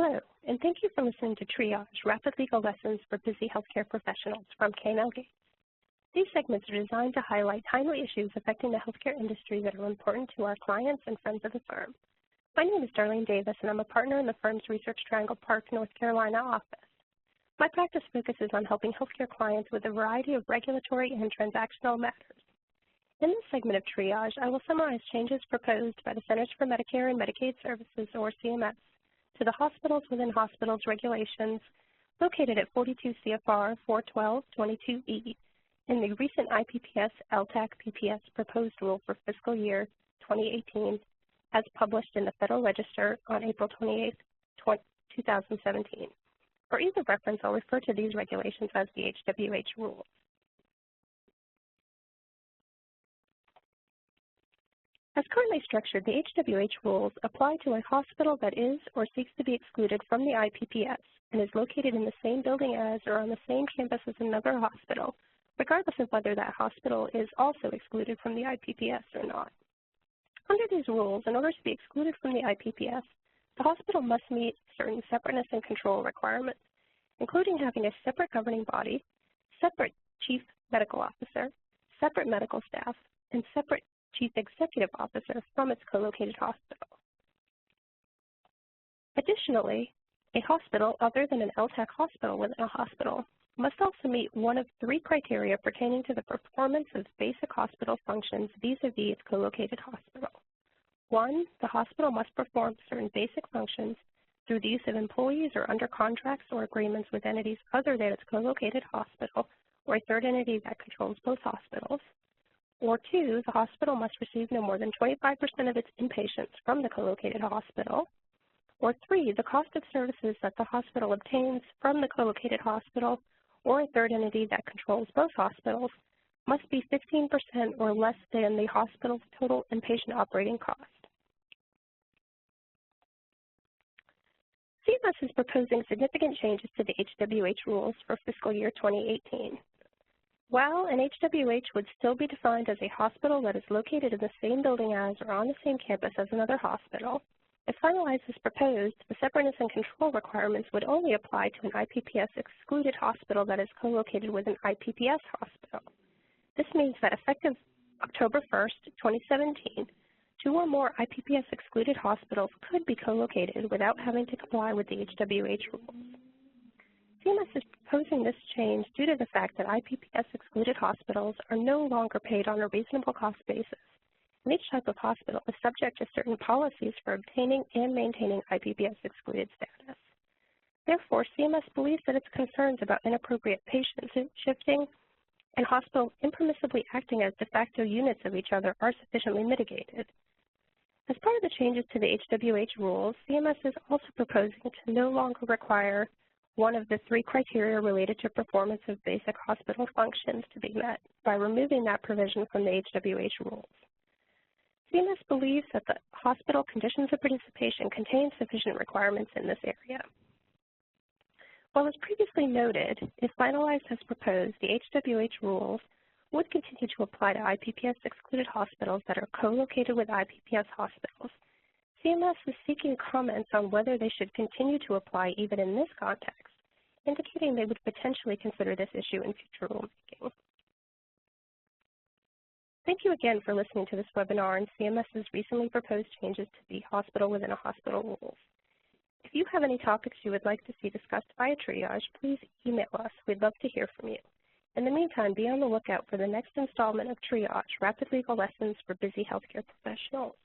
Hello, and thank you for listening to Triage, Rapid Legal Lessons for Busy Healthcare Professionals from K&L Gates. These segments are designed to highlight timely issues affecting the healthcare industry that are important to our clients and friends of the firm. My name is Darlene Davis, and I'm a partner in the firm's Research Triangle Park, North Carolina office. My practice focuses on helping healthcare clients with a variety of regulatory and transactional matters. In this segment of Triage, I will summarize changes proposed by the Centers for Medicare and Medicaid Services, or CMS, to the Hospitals Within Hospitals regulations located at 42 CFR 412.22e in the recent IPPS LTAC PPS proposed rule for fiscal year 2018 as published in the Federal Register on April 28, 2017. For ease of reference, I'll refer to these regulations as the HWH rules. As currently structured, the HWH rules apply to a hospital that is or seeks to be excluded from the IPPS and is located in the same building as or on the same campus as another hospital, regardless of whether that hospital is also excluded from the IPPS or not. Under these rules, in order to be excluded from the IPPS, the hospital must meet certain separateness and control requirements, including having a separate governing body, separate chief medical officer, separate medical staff, and separate chief executive officer from its co-located hospital. Additionally, a hospital other than an LTAC hospital within a hospital must also meet one of three criteria pertaining to the performance of basic hospital functions vis-a-vis its co-located hospital. 1, the hospital must perform certain basic functions through the use of employees or under contracts or agreements with entities other than its co-located hospital or a third entity that controls both hospitals. Or 2, the hospital must receive no more than 25% of its inpatients from the co-located hospital. Or 3, the cost of services that the hospital obtains from the co-located hospital or a third entity that controls both hospitals must be 15% or less than the hospital's total inpatient operating cost. CMS is proposing significant changes to the HWH rules for fiscal year 2018. While an HWH would still be defined as a hospital that is located in the same building as or on the same campus as another hospital, if finalized as proposed, the separateness and control requirements would only apply to an IPPS excluded hospital that is co-located with an IPPS hospital. This means that effective October 1st, 2017, 2 or more IPPS excluded hospitals could be co-located without having to comply with the HWH rules. CMS is proposing this change due to the fact that IPPS excluded hospitals are no longer paid on a reasonable cost basis, and each type of hospital is subject to certain policies for obtaining and maintaining IPPS excluded status. Therefore, CMS believes that its concerns about inappropriate patient shifting and hospitals impermissibly acting as de facto units of each other are sufficiently mitigated. As part of the changes to the HWH rules, CMS is also proposing to no longer require one of the 3 criteria related to performance of basic hospital functions to be met by removing that provision from the HWH rules. CMS believes that the hospital conditions of participation contain sufficient requirements in this area. While as previously noted, if finalized as proposed, the HWH rules would continue to apply to IPPS excluded hospitals that are co-located with IPPS hospitals. CMS is seeking comments on whether they should continue to apply even in this context, indicating they would potentially consider this issue in future rulemaking. Thank you again for listening to this webinar on CMS's recently proposed changes to the hospital within a hospital rules. If you have any topics you would like to see discussed via Triage, please email us. We'd love to hear from you. In the meantime, be on the lookout for the next installment of Triage, Rapid Legal Lessons for Busy Healthcare Professionals.